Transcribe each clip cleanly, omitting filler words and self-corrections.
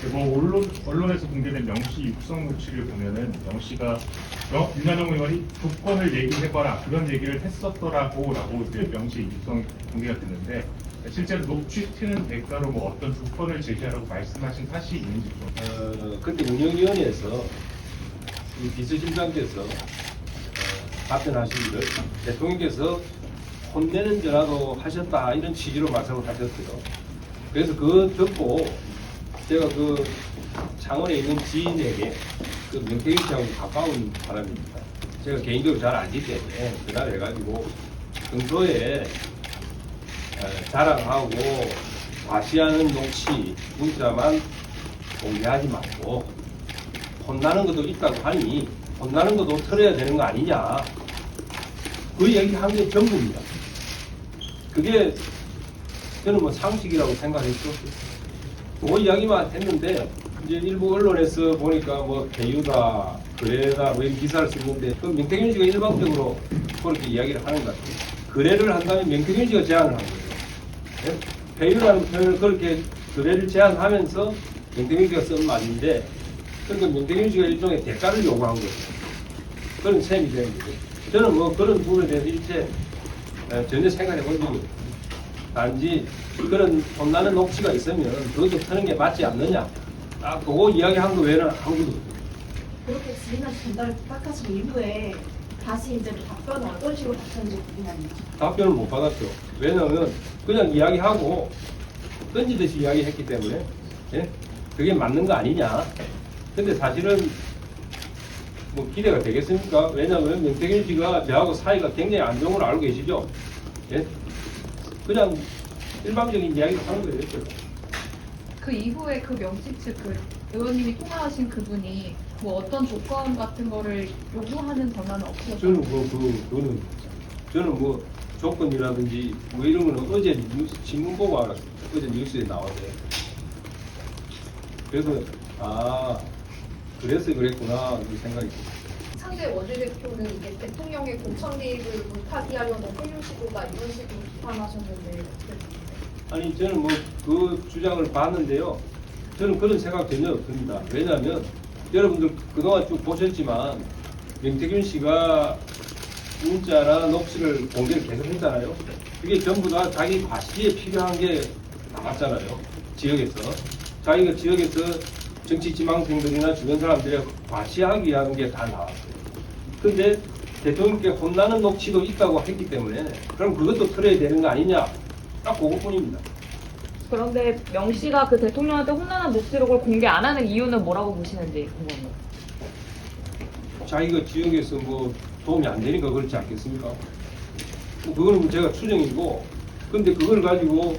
뭐 언론에서 공개된 명시 육성 노치를 보면은 명시가 윤한홍 의원이 조건을 얘기해봐라 그런 얘기를 했었더라고라고 이제 명시 육성 공개가 됐는데 실제로 녹취트는 대가로 뭐 어떤 조건을 제시하라고 말씀하신 사실이 있는지 좀. 그때 운영위원회에서 이 비서실장께서 답변하시기를 대통령께서 혼내는 전화도 하셨다 이런 취지로 말씀을 하셨어요. 그래서 그거 듣고 제가 그 창원에 있는 지인에게 그 명태균 씨하고 가까운 사람입니다. 제가 개인적으로 잘 알기 때문에 그날 해가지고 평소에 자랑하고 과시하는 녹취 문자만 공개하지 말고 혼나는 것도 있다고 하니 혼나는 것도 털어야 되는 거 아니냐 그 얘기한 게 전부입니다. 그게 저는 뭐 상식이라고 생각했죠. 그 이야기만 했는데 이제 일부 언론에서 보니까 뭐 대유다 거래다 뭐 이런 기사를 쓰는데 그 명태균 씨가 일방적으로 그렇게 이야기를 하는 것 같아요. 거래를 한다면 명태균 씨가 제안을 한 거예요. 네? 배유라는 표현을 그렇게 거래를 제안하면서 명태균 씨가 쓴 말인데 그러니까 명태균 씨가 일종의 대가를 요구한 거예요. 그런 셈이 되는 거죠. 저는 뭐 그런 부분에 대해서 일체 전혀 생각해 본 적이 없어요. 단지 그런 혼나는 녹취가 있으면 그것도 트는 게 맞지 않느냐. 딱 그거 이야기한 거 외에는 아무것도 없어요. 그렇게 지인한테 전달을 부탁하신 이후에 다시 이제 답변은 어떤 식으로 답했는지 궁금합니다. 답변을 못 받았죠. 왜냐하면 그냥 이야기하고 던지듯이 이야기했기 때문에 예? 그게 맞는 거 아니냐. 근데 사실은 뭐 기대가 되겠습니까? 왜냐하면 명태균 씨가 저하고 사이가 굉장히 안 좋은 걸 알고 계시죠? 예? 그냥 일방적인 이야기를 하는 거예요. 그 이후에 그 명식 측 그 의원님이 통화하신 그분이 뭐 어떤 조건 같은 거를 요구하는 전화는 없었어요? 저는 뭐 조건이라든지 뭐 이런 거는 어제 뉴스 신문 보고 알았어요. 어제 뉴스에 나왔어요. 그래서 그래서 그랬구나 그 생각이 들어요. 상대 원내대표는 이게 대통령의 공천 개입을 못하게 하려는 회유 시도다 이런 식으로 비판하셨는데 어떻게 보세요? 아니 저는 뭐 그 주장을 봤는데요. 저는 그런 생각 전혀 없습니다. 왜냐하면 여러분들 그동안 쭉 보셨지만 명태균 씨가 문자나 녹취를 공개를 계속 했잖아요. 그게 전부 다 자기 과시에 필요한 게 나왔잖아요. 지역에서. 자기가 지역에서 정치 지망생들이나 주변 사람들이 과시하기 위한 게 다 나왔어요. 근데 대통령께 혼나는 녹취도 있다고 했기 때문에 그럼 그것도 틀어야 되는 거 아니냐. 딱 그것뿐입니다. 그런데 명 씨가 그 대통령한테 혼나는 녹취록을 공개 안 하는 이유는 뭐라고 보시는지 궁금해요. 자기가 지역에서 뭐 도움이 안 되니까 그렇지 않겠습니까? 뭐 그거는 제가 추정이고, 근데 그걸 가지고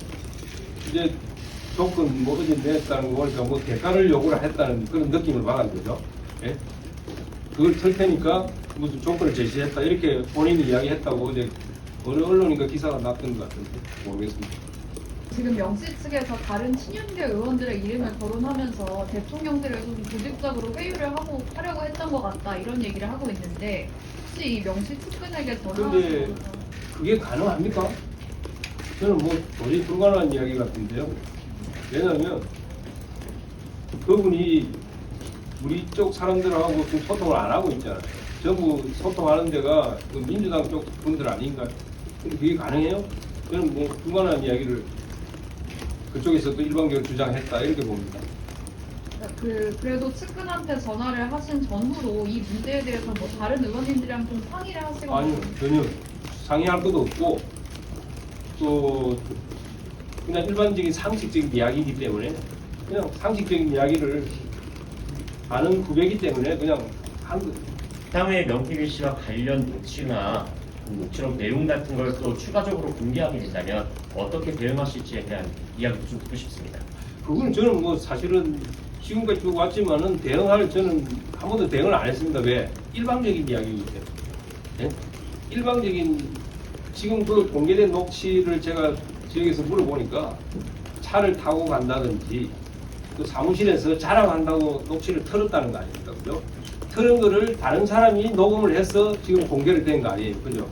이제 조건 뭐 어제 냈다는 거 보니까 뭐 대가를 요구를 했다는 그런 느낌을 받은 거죠. 예? 그걸 틀 테니까 무슨 조건을 제시했다 이렇게 본인이 이야기했다고 어제 어느 언론인가 기사가 났던 것 같은데 모르겠습니다. 지금 명식 측에서 다른 친윤계 의원들의 이름을 거론하면서 대통령들을 좀 조직적으로 회유를 하려고 했던 것 같다 이런 얘기를 하고 있는데 혹시 이 명식 측근에게 근데 전화하셔서 그게 가능합니까? 저는 뭐 도저히 불가능한 이야기 같은데요. 왜냐하면 그분이 우리 쪽 사람들하고 지금 소통을 안 하고 있잖아요. 전부 소통하는 데가 그 민주당 쪽 분들 아닌가요? 근데 그게 가능해요? 저는 뭐 불가능한 이야기를 그쪽에서도 일방적으로 주장했다 이렇게 봅니다. 그래도 측근한테 전화를 하신 전후로 이 문제에 대해서 뭐 다른 의원님들이랑 좀 상의를 하시거나 아니요, 전혀 상의할 것도 없고 또 그냥 일반적인 상식적인 이야기이기 때문에 그냥 상식적인 이야기를 하는 후배이기 때문에 그냥 한 거죠. 향후에 명태균 씨와 관련 녹취나 녹취록 내용 같은 걸 또 추가적으로 공개하게 된다면 어떻게 대응하실지에 대한 이야기도 좀 듣고 싶습니다. 그건 저는 뭐 사실은 지금까지 쭉 왔지만은 저는 한 번도 대응을 안 했습니다. 왜? 일방적인 이야기이기 때문에. 예? 일방적인 지금 그 공개된 녹취를 제가 지역에서 물어보니까 차를 타고 간다든지 또 사무실에서 자랑한다고 녹취를 틀었다는 거 아닙니까? 그죠? 틀은 거를 다른 사람이 녹음을 해서 지금 공개를 된 거 아니에요. 그죠?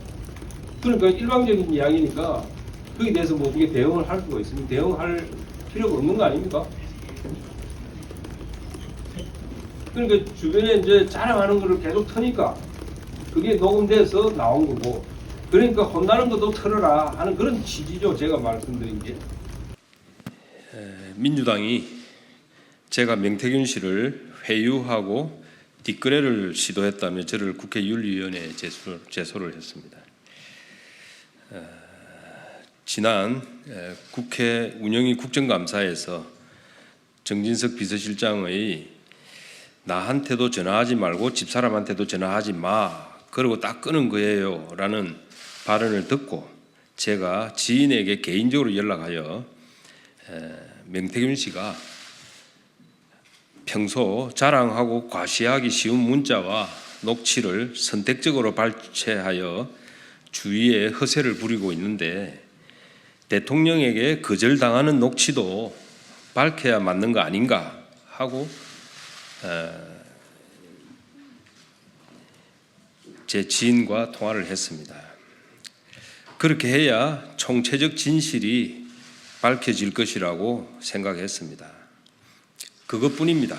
그러니까 일방적인 이야기니까 거기에 대해서 뭐 어떻게 대응을 할 수가 있습니까? 대응할 필요가 없는 거 아닙니까? 그러니까 주변에 이제 자랑하는 거를 계속 터니까 그게 녹음돼서 나온 거고, 그러니까 혼나는 것도 털어라 하는 그런 취지죠. 제가 말씀드린 게. 민주당이 제가 명태균 씨를 회유하고 뒷거래를 시도했다며 저를 국회 윤리위원회에 제소를 했습니다. 지난 국회 운영위 국정감사에서 정진석 비서실장의 나한테도 전화하지 말고 집사람한테도 전화하지 마, 그러고 딱 끄는 거예요 라는 발언을 듣고 제가 지인에게 개인적으로 연락하여 명태균 씨가 평소 자랑하고 과시하기 쉬운 문자와 녹취를 선택적으로 발췌하여 주위에 허세를 부리고 있는데 대통령에게 거절당하는 녹취도 밝혀야 맞는 거 아닌가 하고 제 지인과 통화를 했습니다. 그렇게 해야 총체적 진실이 밝혀질 것이라고 생각했습니다. 그것뿐입니다.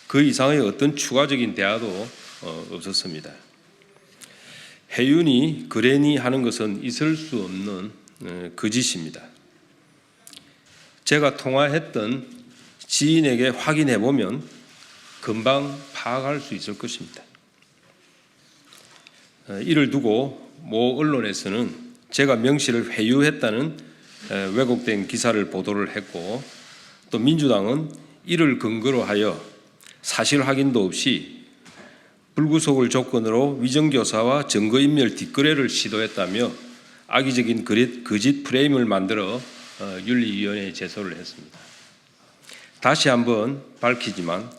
그 이상의 어떤 추가적인 대화도 없었습니다. 해윤이 그래니 하는 것은 있을 수 없는 거짓입니다. 제가 통화했던 지인에게 확인해 보면 금방 파악할 수 있을 것입니다. 이를 두고 모 언론에서는 제가 명 씨를 회유했다는 왜곡된 기사를 보도를 했고, 또 민주당은 이를 근거로 하여 사실 확인도 없이 불구속을 조건으로 위정교사와 증거인멸 뒷거래를 시도했다며 악의적인 거짓 프레임을 만들어 윤리위원회에 제소를 했습니다. 다시 한번 밝히지만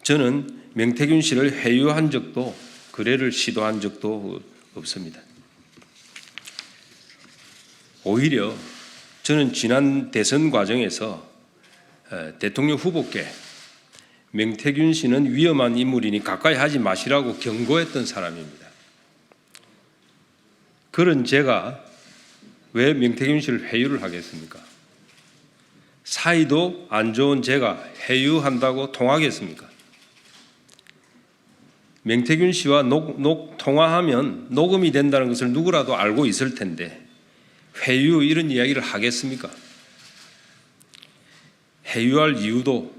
저는 명태균 씨를 회유한 적도 거래를 시도한 적도 없습니다. 오히려 저는 지난 대선 과정에서 대통령 후보께 명태균 씨는 위험한 인물이니 가까이 하지 마시라고 경고했던 사람입니다. 그런 제가 왜 명태균 씨를 회유를 하겠습니까? 사이도 안 좋은 제가 회유한다고 통하겠습니까? 명태균 씨와 통화하면 녹음이 된다는 것을 누구라도 알고 있을 텐데 회유 이런 이야기를 하겠습니까? 회유할 이유도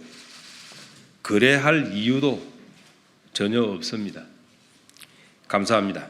거래할 이유도 전혀 없습니다. 감사합니다.